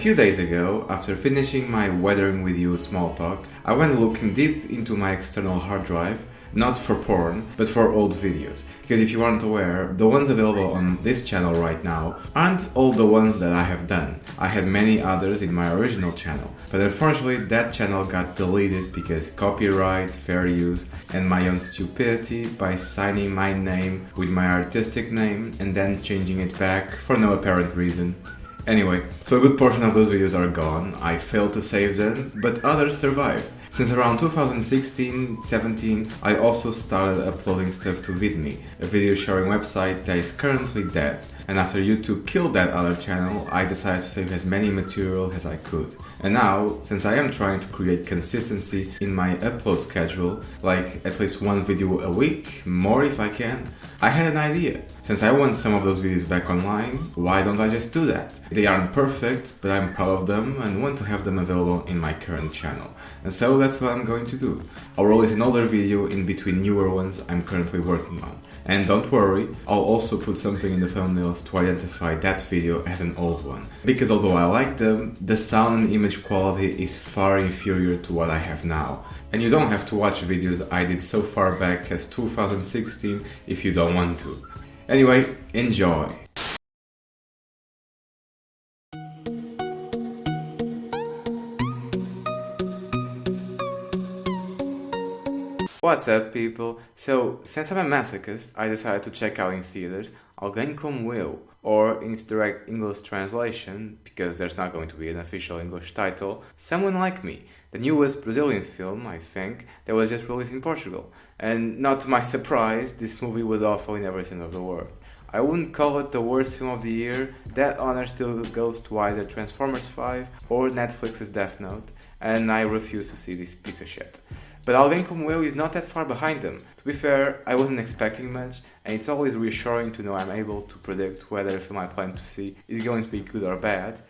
few days ago, after finishing my Weathering with You small talk, I went looking deep into my external hard drive, not for porn, but for old videos. Because if you aren't aware, the ones available on this channel right now aren't all the ones that I have done. I had many others in my original channel, but unfortunately that channel got deleted because copyright, fair use, and my own stupidity by signing my name with my artistic name and then changing it back for no apparent reason. Anyway, so a good portion of those videos are gone. I failed to save them, but others survived. Since around 2016-17, I also started uploading stuff to VidMe, a video sharing website that is currently dead. And after YouTube killed that other channel, I decided to save as many material as I could. And now, since I am trying to create consistency in my upload schedule, like at least one video a week, more if I can, I had an idea. Since I want some of those videos back online, why don't I just do that? They aren't perfect, but I'm proud of them and want to have them available in my current channel. And so that's what I'm going to do. I'll release an older video in between newer ones I'm currently working on. And don't worry, I'll also put something in the thumbnails to identify that video as an old one. Because although I like them, the sound and image quality is far inferior to what I have now. And you don't have to watch videos I did so far back as 2016 if you don't want to. Anyway, enjoy! What's up, people? So, since I'm a masochist, I decided to check out in theaters Alguém Como Eu, or in its direct English translation, because there's not going to be an official English title, Someone Like Me, the newest Brazilian film, I think, that was just released in Portugal. And not to my surprise, this movie was awful in every sense of the word. I wouldn't call it the worst film of the year. That honor still goes to either Transformers 5 or Netflix's Death Note, and I refuse to see this piece of shit. But Alguém Como Eu is not that far behind them. To be fair, I wasn't expecting much, and it's always reassuring to know I'm able to predict whether a film I plan to see is going to be good or bad.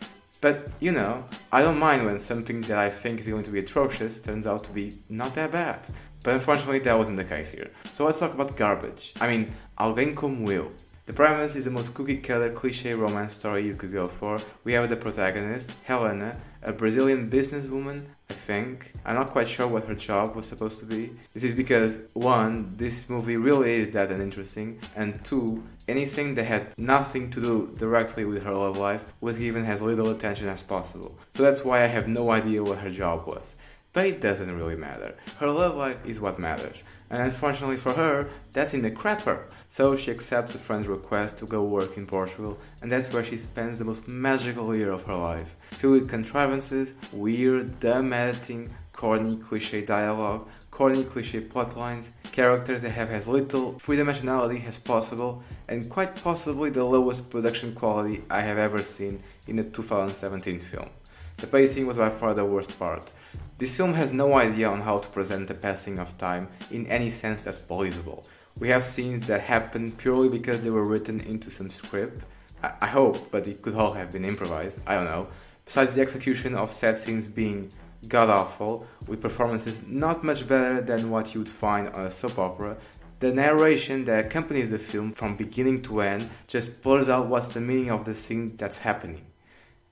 But, you know, I don't mind when something that I think is going to be atrocious turns out to be not that bad. But unfortunately that wasn't the case here. So let's talk about garbage. I mean, Alguém Como Eu. The premise is the most cookie-cutter cliché romance story you could go for. We have the protagonist, Helena, a Brazilian businesswoman, I think. I'm not quite sure what her job was supposed to be. This is because, one, this movie really is that uninteresting, and two, anything that had nothing to do directly with her love life was given as little attention as possible. So that's why I have no idea what her job was. But it doesn't really matter. Her love life is what matters. And unfortunately for her, that's in the crapper. So she accepts a friend's request to go work in Portugal, and that's where she spends the most magical year of her life. Filled with contrivances, weird, dumb editing, corny cliché dialogue, corny cliché plotlines, characters that have as little three-dimensionality as possible, and quite possibly the lowest production quality I have ever seen in a 2017 film. The pacing was by far the worst part. This film has no idea on how to present the passing of time in any sense that's believable. We have scenes that happen purely because they were written into some script. I hope, but it could all have been improvised, I don't know. Besides the execution of said scenes being god-awful, with performances not much better than what you would find on a soap opera, the narration that accompanies the film from beginning to end just blurs out what's the meaning of the scene that's happening.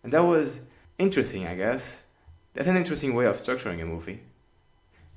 And that was interesting, I guess. That's an interesting way of structuring a movie.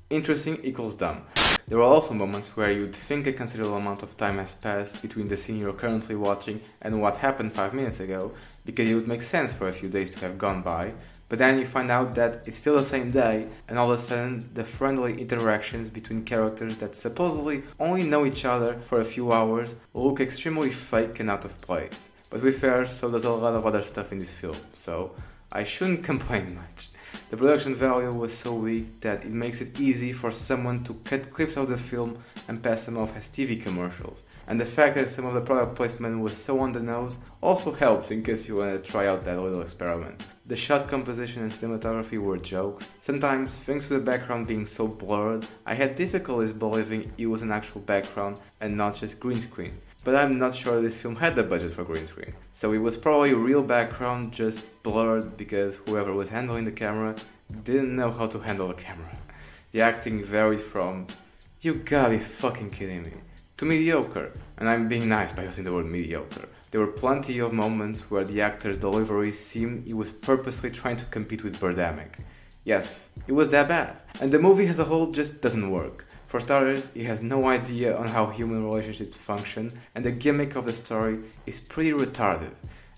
Interesting equals dumb. There were also moments where you'd think a considerable amount of time has passed between the scene you're currently watching and what happened 5 minutes ago, because it would make sense for a few days to have gone by, but then you find out that it's still the same day, and all of a sudden the friendly interactions between characters that supposedly only know each other for a few hours look extremely fake and out of place. But to be fair, so does a lot of other stuff in this film, so I shouldn't complain much. The production value was so weak that it makes it easy for someone to cut clips of the film and pass them off as TV commercials. And the fact that some of the product placement was so on the nose also helps in case you want to try out that little experiment. The shot composition and cinematography were jokes. Sometimes, thanks to the background being so blurred, I had difficulties believing it was an actual background and not just green screen. But I'm not sure this film had the budget for green screen. So it was probably a real background, just blurred because whoever was handling the camera didn't know how to handle the camera. The acting varied from, you gotta be fucking kidding me, to mediocre. And I'm being nice by using the word mediocre. There were plenty of moments where the actor's delivery seemed he was purposely trying to compete with Birdemic. Yes, it was that bad. And the movie as a whole just doesn't work. For starters, he has no idea on how human relationships function, and the gimmick of the story is pretty retarded.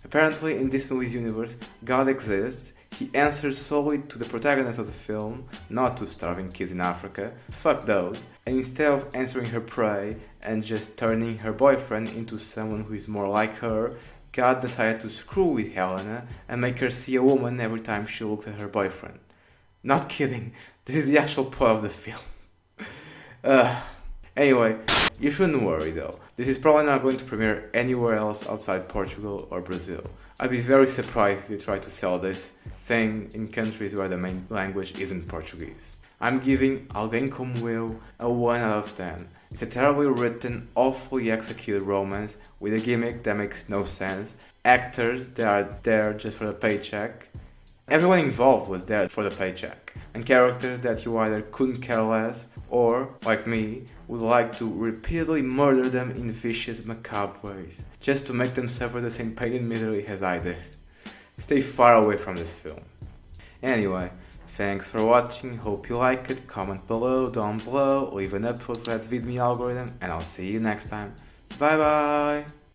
Apparently, in this movie's universe, God exists. He answers solely to the protagonist of the film, not to starving kids in Africa. Fuck those. And instead of answering her prayer and just turning her boyfriend into someone who is more like her, God decided to screw with Helena and make her see a woman every time she looks at her boyfriend. Not kidding. This is the actual plot of the film. Anyway, you shouldn't worry though. This is probably not going to premiere anywhere else outside Portugal or Brazil. I'd be very surprised if you try to sell this thing in countries where the main language isn't Portuguese. I'm giving Alguém Como Eu a 1 out of 10. It's a terribly written, awfully executed romance with a gimmick that makes no sense, actors that are there just for the paycheck. Everyone involved was there for the paycheck, and characters that you either couldn't care less or, like me, would like to repeatedly murder them in vicious, macabre ways, just to make them suffer the same pain and misery as I did. Stay far away from this film. Anyway, thanks for watching, hope you like it, comment below, down below, leave an upvote for that video algorithm, and I'll see you next time. Bye bye!